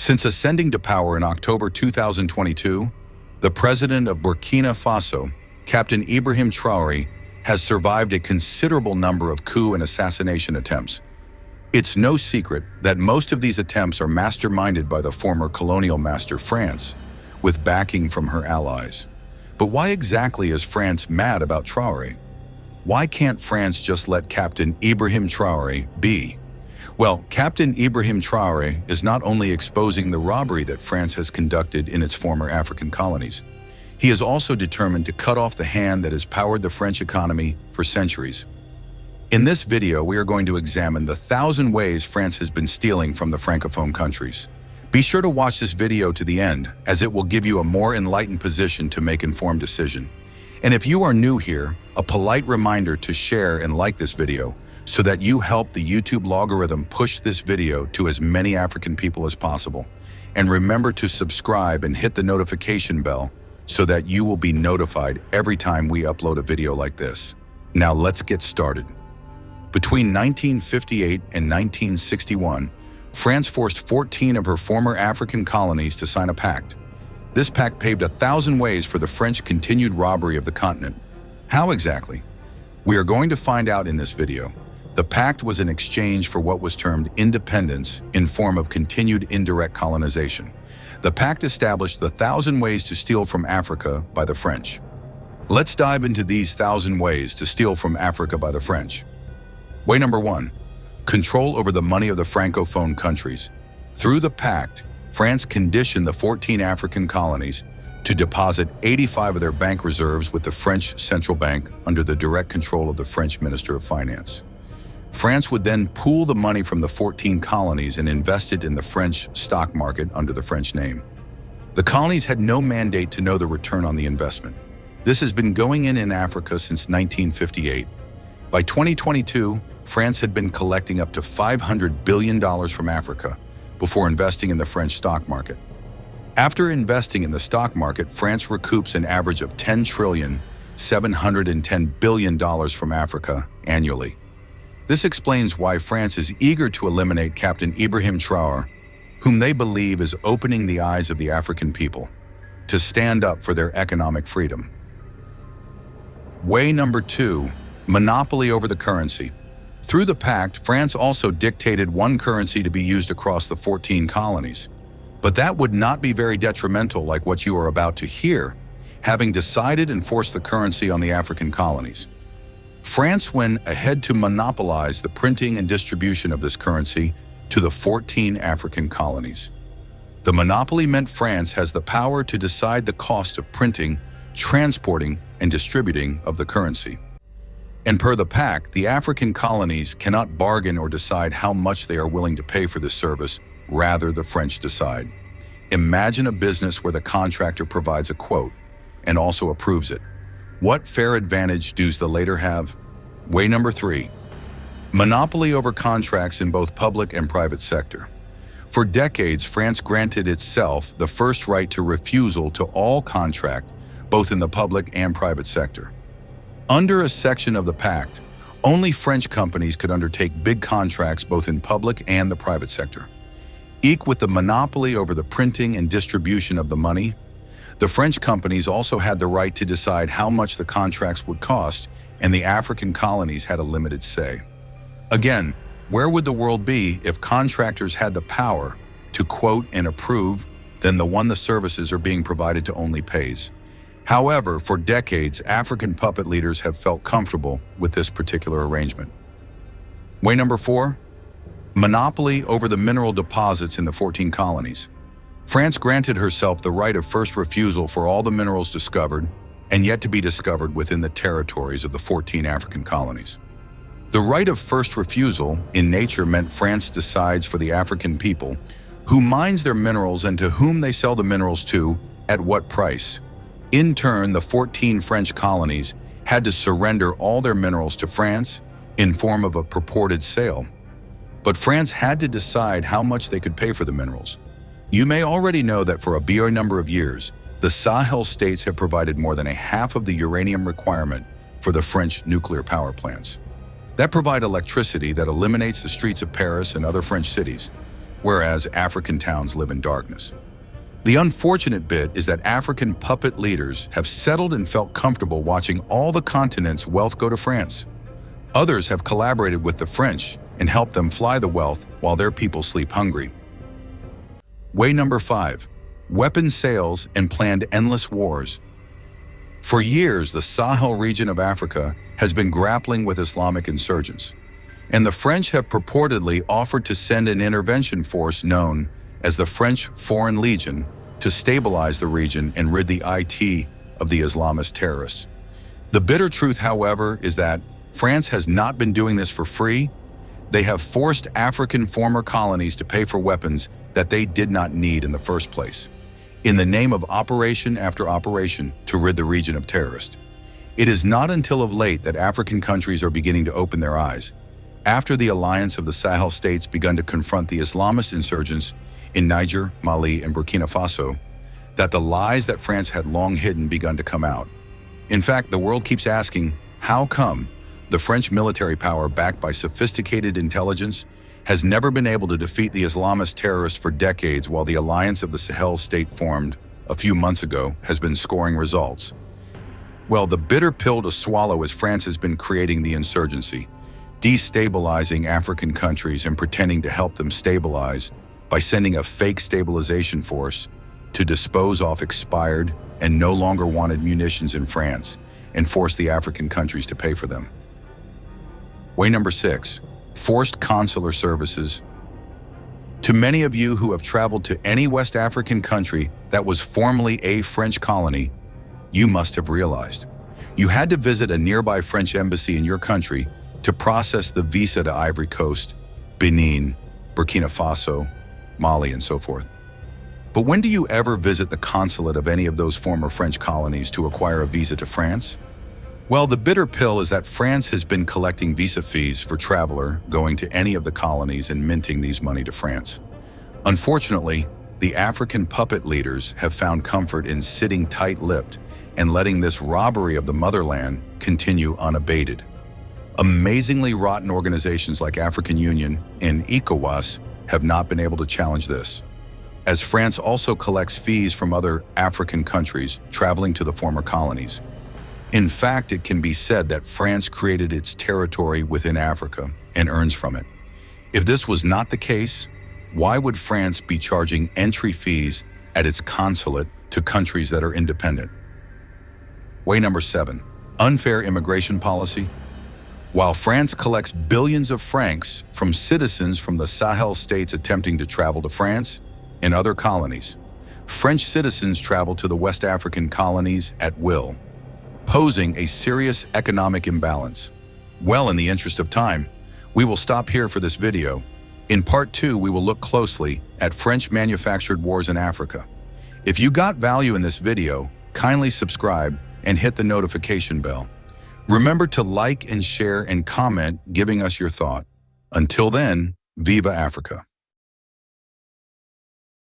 Since ascending to power in October 2022, the president of Burkina Faso, Captain Ibrahim Traore, has survived a considerable number of coup and assassination attempts. It's no secret that most of these attempts are masterminded by the former colonial master France, with backing from her allies. But why exactly is France mad about Traore? Why can't France just let Captain Ibrahim Traore be? Well, Captain Ibrahim Traore is not only exposing the robbery that France has conducted in its former African colonies, he is also determined to cut off the hand that has powered the French economy for centuries. In this video, we are going to examine the 1,000 ways France has been stealing from the Francophone countries. Be sure to watch this video to the end, as it will give you a more enlightened position to make informed decision. And if you are new here, a polite reminder to share and like this video so that you help the YouTube logarithm push this video to as many African people as possible. And remember to subscribe and hit the notification bell so that you will be notified every time we upload a video like this. Now let's get started. Between 1958 and 1961, France forced 14 of her former African colonies to sign a pact. This pact paved 1,000 ways for the French continued robbery of the continent. How exactly? We are going to find out in this video. The pact was in exchange for what was termed independence in form of continued indirect colonization. The pact established the 1,000 ways to steal from Africa by the French. Let's dive into these 1,000 ways to steal from Africa by the French. Way number 1. Control over the money of the Francophone countries. Through the pact, France conditioned the 14 African colonies to deposit 85 of their bank reserves with the French central bank under the direct control of the French Minister of Finance. France would then pool the money from the 14 colonies and invest it in the French stock market under the French name. The colonies had no mandate to know the return on the investment. This has been going in Africa since 1958. By 2022, France had been collecting up to $500 billion from Africa before investing in the French stock market. After investing in the stock market, France recoups an average of $10,710 billion from Africa annually. This explains why France is eager to eliminate Captain Ibrahim Traore, whom they believe is opening the eyes of the African people to stand up for their economic freedom. Way number 2. Monopoly over the currency. Through the pact, France also dictated one currency to be used across the 14 colonies. But that would not be very detrimental like what you are about to hear, having decided and forced the currency on the African colonies. France went ahead to monopolize the printing and distribution of this currency to the 14 African colonies. The monopoly meant France has the power to decide the cost of printing, transporting, and distributing of the currency. And per the pact, the African colonies cannot bargain or decide how much they are willing to pay for this service, rather the French decide. Imagine a business where the contractor provides a quote and also approves it. What fair advantage does the latter have? Way number 3. Monopoly over contracts in both public and private sector. For decades, France granted itself the first right to refusal to all contract, both in the public and private sector. Under a section of the pact, only French companies could undertake big contracts both in public and the private sector. Equal with the monopoly over the printing and distribution of the money, the French companies also had the right to decide how much the contracts would cost, and the African colonies had a limited say. Again, where would the world be if contractors had the power to quote and approve, then the one the services are being provided to only pays? However, for decades, African puppet leaders have felt comfortable with this particular arrangement. Way number 4. Monopoly over the mineral deposits in the 14 colonies. France granted herself the right of first refusal for all the minerals discovered and yet to be discovered within the territories of the 14 African colonies. The right of first refusal in nature meant France decides for the African people who mines their minerals and to whom they sell the minerals to at what price. In turn, the 14 French colonies had to surrender all their minerals to France in form of a purported sale. But France had to decide how much they could pay for the minerals. You may already know that for a number of years, the Sahel states have provided more than a half of the uranium requirement for the French nuclear power plants. That provide electricity that eliminates the streets of Paris and other French cities. whereas African towns live in darkness. The unfortunate bit is that African puppet leaders have settled and felt comfortable watching all the continent's wealth go to France. Others have collaborated with the French and helped them fly the wealth while their people sleep hungry. Way number 5. Weapons sales and planned endless wars. For years, the Sahel region of Africa has been grappling with Islamic insurgents, and the French have purportedly offered to send an intervention force known as the French Foreign Legion to stabilize the region and rid the IT of the Islamist terrorists. The bitter truth, however, is that France has not been doing this for free. They have forced African former colonies to pay for weapons that they did not need in the first place, in the name of operation after operation to rid the region of terrorists. It is not until of late that African countries are beginning to open their eyes, after the alliance of the Sahel states begun to confront the Islamist insurgents in Niger, Mali, and Burkina Faso, that the lies that France had long hidden begun to come out. In fact, the world keeps asking, how come the French military power, backed by sophisticated intelligence, has never been able to defeat the Islamist terrorists for decades, while the alliance of the Sahel state formed a few months ago has been scoring results? Well, the bitter pill to swallow is France has been creating the insurgency, destabilizing African countries and pretending to help them stabilize by sending a fake stabilization force to dispose off expired and no longer wanted munitions in France and force the African countries to pay for them. Way number 6, forced consular services. To many of you who have traveled to any West African country that was formerly a French colony, you must have realized you had to visit a nearby French embassy in your country to process the visa to Ivory Coast, Benin, Burkina Faso, Mali, and so forth. But when do you ever visit the consulate of any of those former French colonies to acquire a visa to France? Well, the bitter pill is that France has been collecting visa fees for traveler going to any of the colonies and minting these money to France. Unfortunately, the African puppet leaders have found comfort in sitting tight-lipped and letting this robbery of the motherland continue unabated. Amazingly rotten organizations like African Union and ECOWAS have not been able to challenge this, as France also collects fees from other African countries traveling to the former colonies. In fact, it can be said that France created its territory within Africa and earns from it. If this was not the case, why would France be charging entry fees at its consulate to countries that are independent? Way number 7, unfair immigration policy. While France collects billions of francs from citizens from the Sahel states attempting to travel to France and other colonies, French citizens travel to the West African colonies at will, posing a serious economic imbalance. Well, in the interest of time, we will stop here for this video. In part 2, we will look closely at French-manufactured wars in Africa. If you got value in this video, kindly subscribe and hit the notification bell. Remember to like and share and comment, giving us your thought. Until then, Viva Africa!